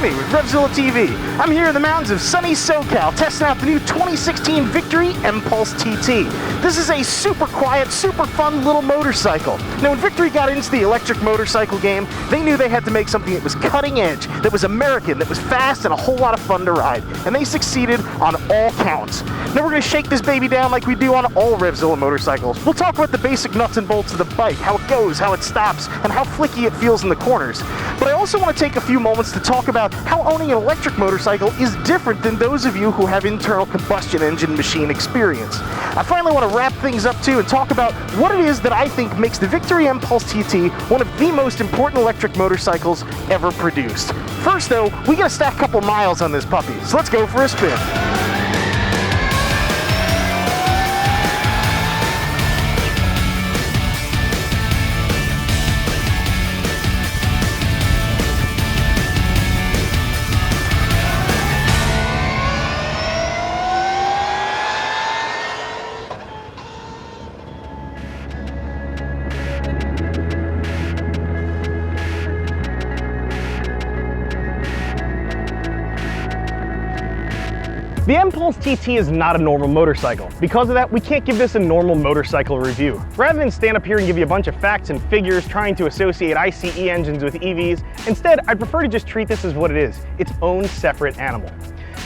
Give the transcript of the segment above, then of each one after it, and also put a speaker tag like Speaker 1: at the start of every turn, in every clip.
Speaker 1: Lemmy with RevZilla TV. I'm here in the mountains of sunny SoCal testing out the new 2016 Victory Empulse TT. This is a super quiet, super fun little motorcycle. Now when Victory got into the electric motorcycle game, they knew they had to make something that was cutting edge, that was American, that was fast and a whole lot of fun to ride. And they succeeded on all counts. Now we're going to shake this baby down like we do on all RevZilla motorcycles. We'll talk about the basic nuts and bolts of the bike, how it goes, how it stops, and how flicky it feels in the corners. But I also want to take a few moments to talk about how owning an electric motorcycle is different than those of you who have internal combustion engine machine experience. I finally want to wrap things up too and talk about what it is that I think makes the Victory Empulse TT one of the most important electric motorcycles ever produced. First though, we gotta stack a couple miles on this puppy, so let's go for a spin. The Empulse TT is not a normal motorcycle. Because of that, we can't give this a normal motorcycle review. Rather than stand up here and give you a bunch of facts and figures trying to associate ICE engines with EVs, instead, I'd prefer to just treat this as what it is, its own separate animal.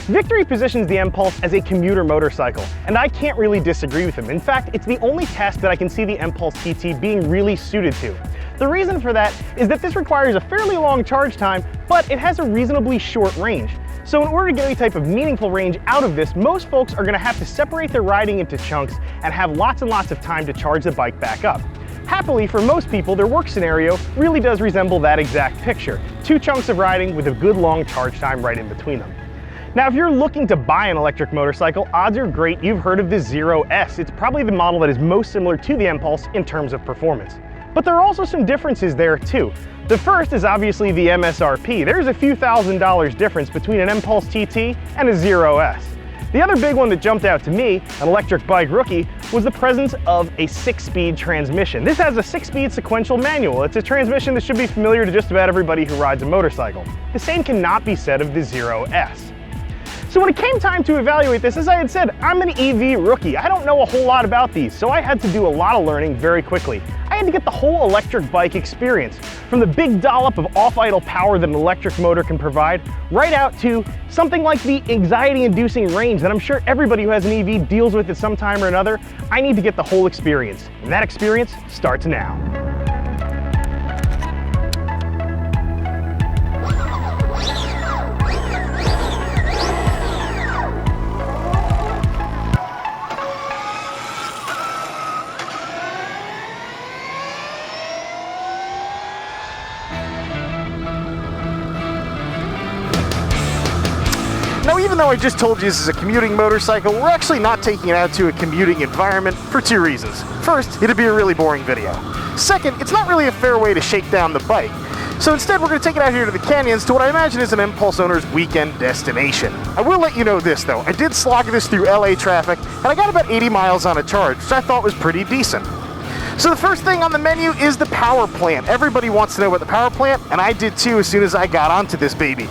Speaker 1: Victory positions the Empulse as a commuter motorcycle, and I can't really disagree with them. In fact, it's the only task that I can see the Empulse TT being really suited to. The reason for that is that this requires a fairly long charge time, but it has a reasonably short range. So in order to get any type of meaningful range out of this, most folks are going to have to separate their riding into chunks and have lots and lots of time to charge the bike back up. Happily, for most people, their work scenario really does resemble that exact picture. 2 chunks of riding with a good long charge time right in between them. Now, if you're looking to buy an electric motorcycle, odds are great you've heard of the Zero S. It's probably the model that is most similar to the Empulse in terms of performance. But there are also some differences there too. The first is obviously the MSRP. There's a few $1,000s difference between an Empulse TT and a Zero S. The other big one that jumped out to me, an electric bike rookie, was the presence of a 6-speed transmission. This has a 6-speed sequential manual. It's a transmission that should be familiar to just about everybody who rides a motorcycle. The same cannot be said of the Zero S. So when it came time to evaluate this, as I had said, I'm an EV rookie. I don't know a whole lot about these, so I had to do a lot of learning very quickly. I had to get the whole electric bike experience, from the big dollop of off-idle power that an electric motor can provide, right out to something like the anxiety-inducing range that I'm sure everybody who has an EV deals with at some time or another. I need to get the whole experience, and that experience starts now. Now, even though I just told you this is a commuting motorcycle, we're actually not taking it out to a commuting environment for 2 reasons. First, it'd be a really boring video. Second, it's not really a fair way to shake down the bike. So instead, we're going to take it out here to the canyons to what I imagine is an Empulse owner's weekend destination. I will let you know this though, I did slog this through LA traffic, and I got about 80 miles on a charge, which I thought was pretty decent. So the first thing on the menu is the power plant. Everybody wants to know about the power plant, and I did too as soon as I got onto this baby.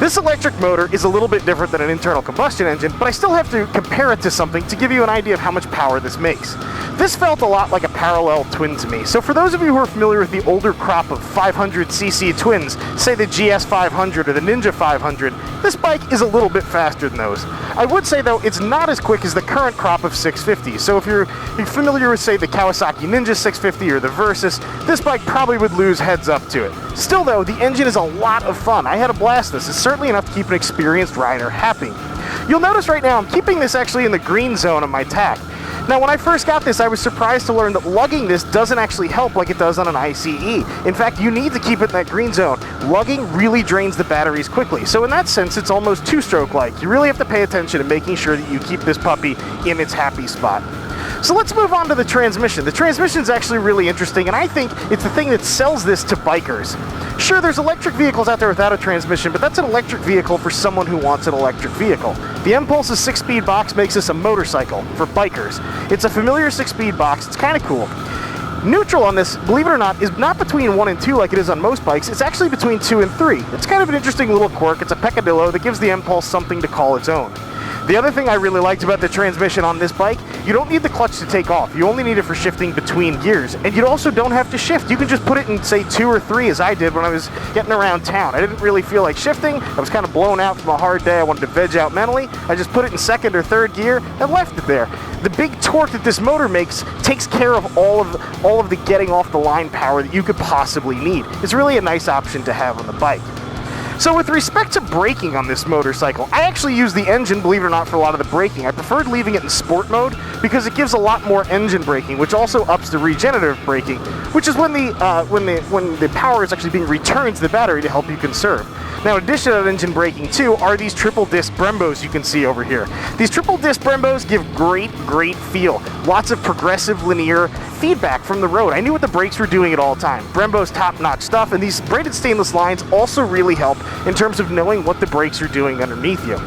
Speaker 1: This electric motor is a little bit different than an internal combustion engine, but I still have to compare it to something to give you an idea of how much power this makes. This felt a lot like a parallel twin to me. So for those of you who are familiar with the older crop of 500cc twins, say the GS 500 or the Ninja 500, this bike is a little bit faster than those. I would say though, it's not as quick as the current crop of 650s. So if you're familiar with say the Kawasaki Ninja 650 or the Versys, this bike probably would lose heads up to it. Still though, the engine is a lot of fun. I had a blast this. It's certainly enough to keep an experienced rider happy. You'll notice right now I'm keeping this actually in the green zone of my tack. Now when I first got this, I was surprised to learn that lugging this doesn't actually help like it does on an ICE. In fact, you need to keep it in that green zone. Lugging really drains the batteries quickly, so in that sense it's almost 2-stroke-like. You really have to pay attention to making sure that you keep this puppy in its happy spot. So let's move on to the transmission. The transmission is actually really interesting, and I think it's the thing that sells this to bikers. Sure, there's electric vehicles out there without a transmission, but that's an electric vehicle for someone who wants an electric vehicle. The Empulse's 6-speed box makes this a motorcycle for bikers. It's a familiar 6-speed box. It's kind of cool.
Speaker 2: Neutral on this, believe it or not, is not between 1 and 2 like it is on most bikes. It's actually between 2 and 3. It's kind of an interesting little quirk. It's a peccadillo that gives the Impulse something to call its own. The other thing I really liked about the transmission on this bike, you don't need the clutch to take off. You only need it for shifting between gears. And you also don't have to shift. You can just put it in, say, 2 or 3 as I did when I was getting around town. I didn't really feel like shifting. I was kind of blown out from a hard day. I wanted to veg out mentally. I just put it in 2nd or 3rd gear and left it there. The big torque that this motor makes takes care of all of the getting off the line power that you could possibly need. It's really a nice option to have on the bike. So with respect to braking on this motorcycle, I actually use the engine, believe it or not, for a lot of the braking. I preferred leaving it in sport mode because it gives a lot more engine braking, which also ups the regenerative braking, which is when the power is actually being returned to the battery to help you conserve. Now, in addition to that engine braking too, are these triple disc Brembos you can see over here. These triple disc Brembos give great feel. Lots of progressive linear feedback from the road. I knew what the brakes were doing at all time. Brembo's top-notch stuff, and these braided stainless lines also really help in terms of knowing what the brakes are doing underneath you.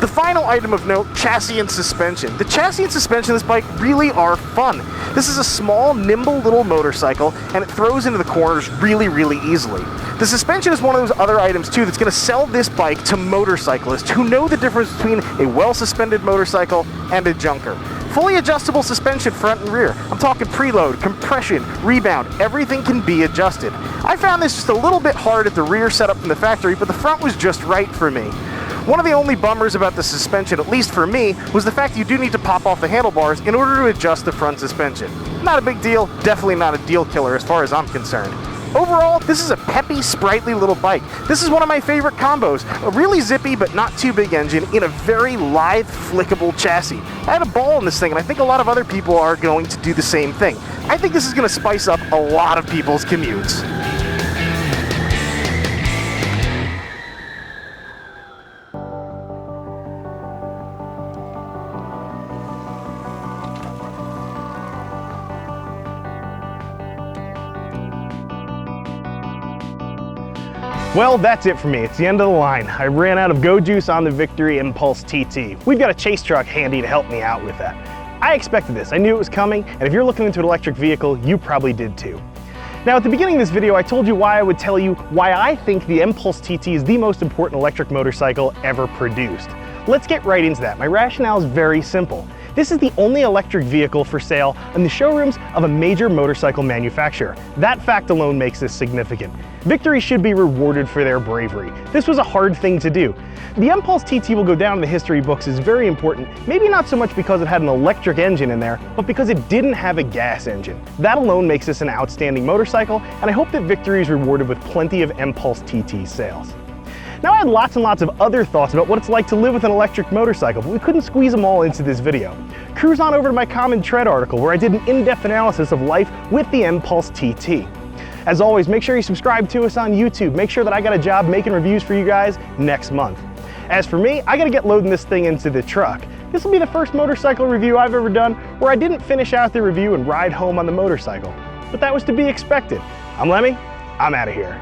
Speaker 2: The final item of note, chassis and suspension. The chassis and suspension of this bike really are fun. This is a small, nimble little motorcycle, and it throws into the corners really easily. The suspension is one of those other items too that's going to sell this bike to motorcyclists who know the difference between a well-suspended motorcycle and a junker. Fully adjustable suspension front and rear. I'm talking preload, compression, rebound, everything can be adjusted. I found this just a little bit hard at the rear setup from the factory, but the front was just right for me. One of the only bummers about the suspension, at least for me, was the fact that you do need to pop off the handlebars in order to adjust the front suspension. Not a big deal, definitely not a deal killer as far as I'm concerned. Overall, this is a peppy, sprightly little bike. This is one of my favorite combos. A really zippy but not too big engine in a very lithe, flickable chassis. I had a ball in this thing, and I think a lot of other people are going to do the same thing. I think this is going to spice up a lot of people's commutes.
Speaker 1: Well, that's it for me. It's the end of the line. I ran out of go juice on the Victory Empulse TT. We've got a chase truck handy to help me out with that. I expected this. I knew it was coming, and if you're looking into an electric vehicle, you probably did too. Now, at the beginning of this video, I told you why I would tell you why I think the Empulse TT is the most important electric motorcycle ever produced. Let's get right into that. My rationale is very simple. This is the only electric vehicle for sale in the showrooms of a major motorcycle manufacturer. That fact alone makes this significant. Victory should be rewarded for their bravery. This was a hard thing to do. The Empulse TT will go down in the history books as very important, maybe not so much because it had an electric engine in there, but because it didn't have a gas engine. That alone makes this an outstanding motorcycle, and I hope that Victory is rewarded with plenty of Empulse TT sales. Now, I had lots and lots of other thoughts about what it's like to live with an electric motorcycle, but we couldn't squeeze them all into this video. Cruise on over to my Common Tread article where I did an in-depth analysis of life with the Empulse TT. As always, make sure you subscribe to us on YouTube. Make sure that I got a job making reviews for you guys next month. As for me, I gotta get loading this thing into the truck. This will be the first motorcycle review I've ever done where I didn't finish out the review and ride home on the motorcycle. But that was to be expected. I'm Lemmy, I'm out of here.